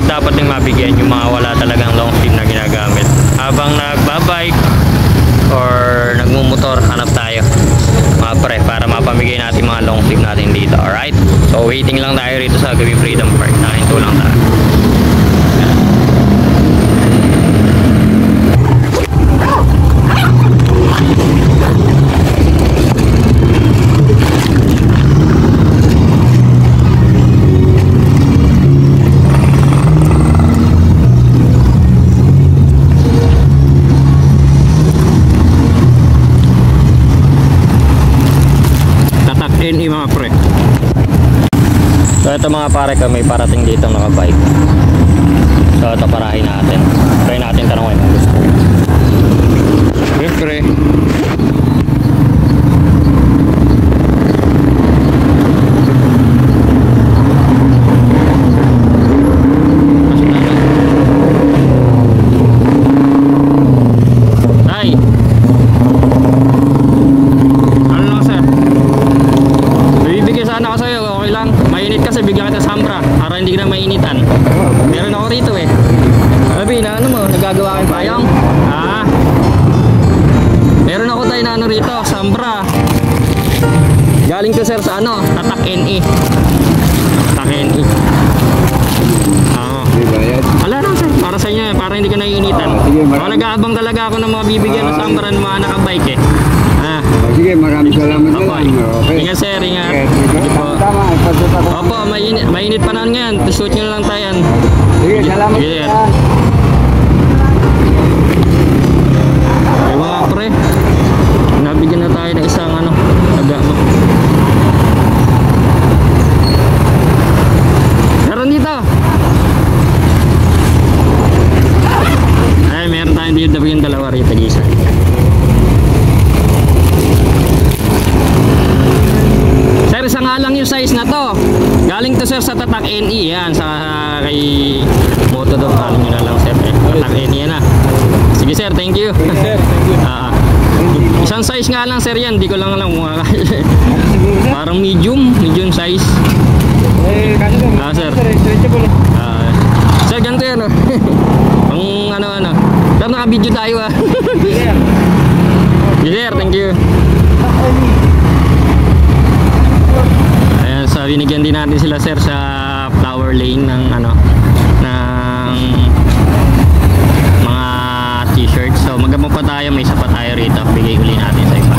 dapat ding mabigyan yung mga wala talagang long sleeve na ginagamit. Habang nagbabike or nagmumotor, hanap tayo mga pre para mapamigay natin mga long sleeve natin dito. Alright? So waiting lang tayo rito sa Gabi Freedom Park. Nakahinto lang tayo. NE mga pre. So ito mga pare, kami parating dito nakabike. So ito parahin natin. Try natin tanongin kung gusto. Pre. Nagagawa kayong payong? Meron ako tayo na ano rito, Sambra. Galing to sir sa ano, Tatak NE. Tatak NE. Wala lang sir, para sa inyo, para hindi ka naiinitan. Nag-aabang talaga ako ng mga bibigyan ng Sambra ng mga nakabike eh. Sige, maraming salamat na lang. Okay. Ingat sir, ingat. Opo, mainit pa na ngayon. Shoot nyo lang tayo. Sige, salamat. Sige. Ay mga pre, nabigyan na tayo ng isang ano, agama. Meron dito. Ay, meron tayong dito yung dalawa rito, Gisa. Sir, isa nga lang yung size na to. Galing to sir sa Tatak NE. Yan, sa kay Motodog. Galing nyo na lang sir. Tatak NE yan. Sige sir, thank you. Sir, thank you. Isang size nga lang sir yan. Di ko lang alam kung parang medium size. Sir. Sir, ganito yan. Ang ano. Sir, naka-video tayo Sir, thank you. Ayan, so binigyan din natin sila sir sa flower lane ng ano, ng mga t-shirts. So magkamo pa tayo, may isa pa tayo rito. Bigay uli natin sa iba.